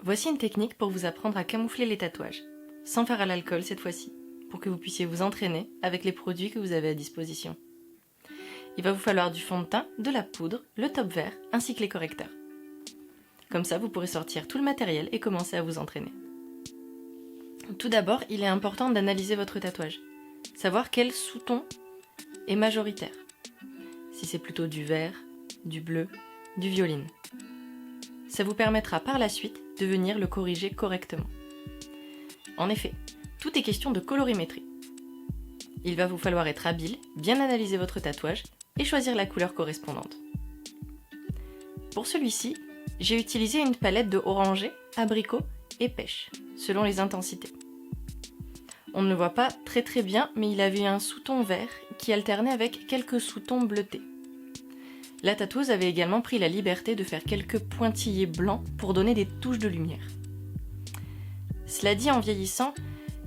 Voici une technique pour vous apprendre à camoufler les tatouages, sans faire à l'alcool cette fois-ci, pour que vous puissiez vous entraîner avec les produits que vous avez à disposition. Il va vous falloir du fond de teint, de la poudre, le top vert, ainsi que les correcteurs. Comme ça, vous pourrez sortir tout le matériel et commencer à vous entraîner. Tout d'abord, il est important d'analyser votre tatouage, savoir quel sous-ton est majoritaire. Si c'est plutôt du vert, du bleu, du violine. Ça vous permettra par la suite de venir le corriger correctement. En effet, tout est question de colorimétrie. Il va vous falloir être habile, bien analyser votre tatouage et choisir la couleur correspondante. Pour celui-ci, j'ai utilisé une palette de orangé, abricot et pêche, selon les intensités. On ne le voit pas très bien, mais il avait un sous-ton vert qui alternait avec quelques sous-tons bleutés. La tatoueuse avait également pris la liberté de faire quelques pointillés blancs pour donner des touches de lumière. Cela dit, en vieillissant,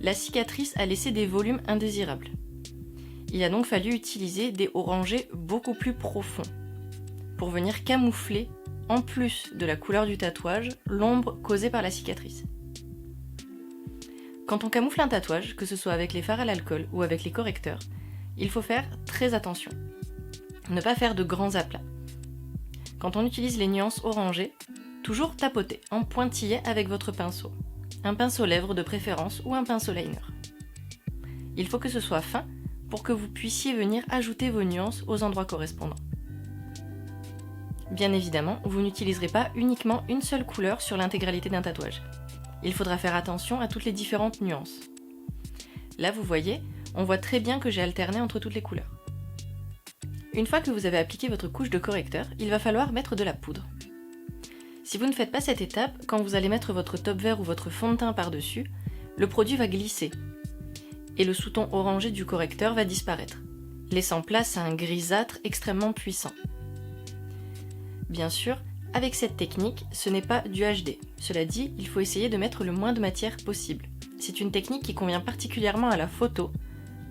la cicatrice a laissé des volumes indésirables. Il a donc fallu utiliser des orangés beaucoup plus profonds pour venir camoufler, en plus de la couleur du tatouage, l'ombre causée par la cicatrice. Quand on camoufle un tatouage, que ce soit avec les fards à l'alcool ou avec les correcteurs, il faut faire très attention. Ne pas faire de grands aplats. Quand on utilise les nuances orangées, toujours tapoter en pointillé avec votre pinceau. Un pinceau lèvres de préférence ou un pinceau liner. Il faut que ce soit fin pour que vous puissiez venir ajouter vos nuances aux endroits correspondants. Bien évidemment, vous n'utiliserez pas uniquement une seule couleur sur l'intégralité d'un tatouage. Il faudra faire attention à toutes les différentes nuances. Là, vous voyez, on voit très bien que j'ai alterné entre toutes les couleurs. Une fois que vous avez appliqué votre couche de correcteur, il va falloir mettre de la poudre. Si vous ne faites pas cette étape, quand vous allez mettre votre top vert ou votre fond de teint par-dessus, le produit va glisser et le sous-ton orangé du correcteur va disparaître, laissant place à un grisâtre extrêmement puissant. Bien sûr, avec cette technique, ce n'est pas du HD. Cela dit, il faut essayer de mettre le moins de matière possible. C'est une technique qui convient particulièrement à la photo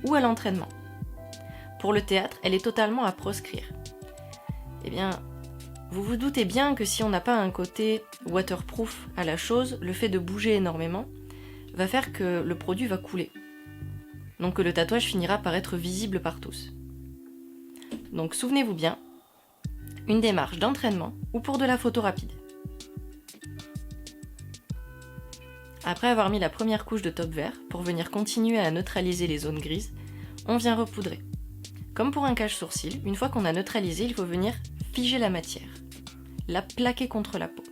ou à l'entraînement. Pour le théâtre, elle est totalement à proscrire. Eh bien, vous vous doutez bien que si on n'a pas un côté waterproof à la chose, le fait de bouger énormément va faire que le produit va couler. Donc que le tatouage finira par être visible par tous. Donc souvenez-vous bien, une démarche d'entraînement ou pour de la photo rapide. Après avoir mis la première couche de top vert, pour venir continuer à neutraliser les zones grises, on vient repoudrer. Comme pour un cache-sourcil, une fois qu'on a neutralisé, il faut venir figer la matière, la plaquer contre la peau.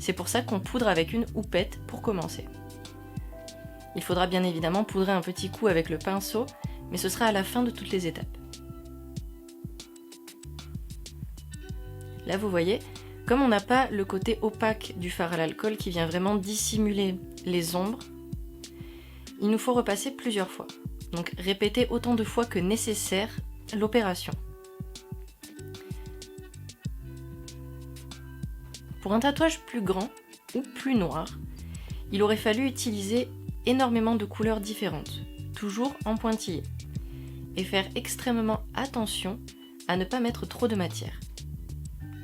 C'est pour ça qu'on poudre avec une houppette pour commencer. Il faudra bien évidemment poudrer un petit coup avec le pinceau, mais ce sera à la fin de toutes les étapes. Là vous voyez, comme on n'a pas le côté opaque du fard à l'alcool qui vient vraiment dissimuler les ombres, il nous faut repasser plusieurs fois. Donc répéter autant de fois que nécessaire l'opération. Pour un tatouage plus grand ou plus noir, il aurait fallu utiliser énormément de couleurs différentes, toujours en pointillé, et faire extrêmement attention à ne pas mettre trop de matière.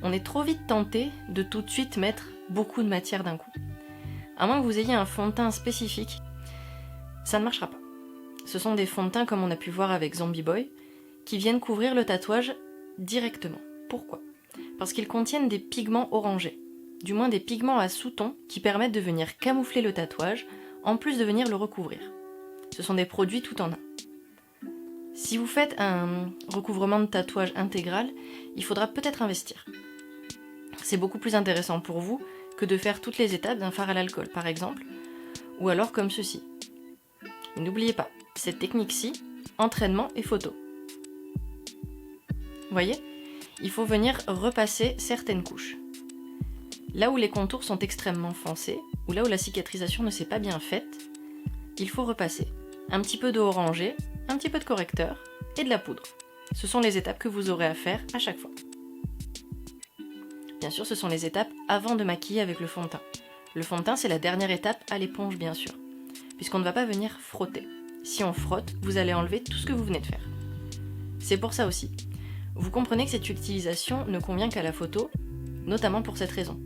On est trop vite tenté de tout de suite mettre beaucoup de matière d'un coup. À moins que vous ayez un fond de teint spécifique, ça ne marchera pas. Ce sont des fonds de teint comme on a pu voir avec Zombie Boy, qui viennent couvrir le tatouage directement. Pourquoi ? Parce qu'ils contiennent des pigments orangés, du moins des pigments à sous-ton qui permettent de venir camoufler le tatouage, en plus de venir le recouvrir. Ce sont des produits tout en un. Si vous faites un recouvrement de tatouage intégral, il faudra peut-être investir. C'est beaucoup plus intéressant pour vous que de faire toutes les étapes d'un fard à l'alcool, par exemple, ou alors comme ceci. N'oubliez pas, cette technique-ci, entraînement et photo. Voyez, il faut venir repasser certaines couches. Là où les contours sont extrêmement foncés, ou là où la cicatrisation ne s'est pas bien faite, il faut repasser. Un petit peu d'eau orangée, un petit peu de correcteur et de la poudre. Ce sont les étapes que vous aurez à faire à chaque fois. Bien sûr, ce sont les étapes avant de maquiller avec le fond de teint. Le fond de teint, c'est la dernière étape à l'éponge, bien sûr, puisqu'on ne va pas venir frotter. Si on frotte, vous allez enlever tout ce que vous venez de faire. C'est pour ça aussi. Vous comprenez que cette utilisation ne convient qu'à la photo, notamment pour cette raison.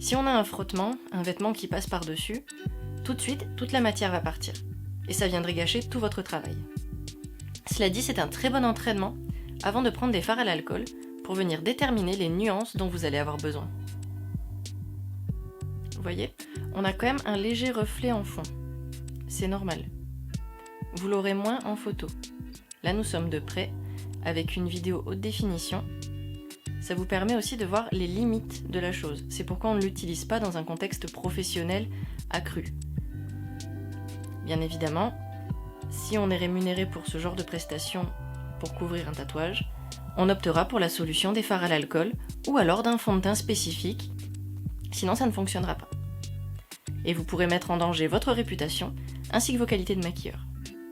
Si on a un frottement, un vêtement qui passe par-dessus, tout de suite, toute la matière va partir. Et ça viendrait gâcher tout votre travail. Cela dit, c'est un très bon entraînement avant de prendre des fards à l'alcool pour venir déterminer les nuances dont vous allez avoir besoin. Vous voyez, on a quand même un léger reflet en fond. C'est normal. Vous l'aurez moins en photo. Là, nous sommes de près, avec une vidéo haute définition. Ça vous permet aussi de voir les limites de la chose. C'est pourquoi on ne l'utilise pas dans un contexte professionnel accru. Bien évidemment, si on est rémunéré pour ce genre de prestations pour couvrir un tatouage, on optera pour la solution des fards à l'alcool ou alors d'un fond de teint spécifique, sinon ça ne fonctionnera pas. Et vous pourrez mettre en danger votre réputation ainsi que vos qualités de maquilleur.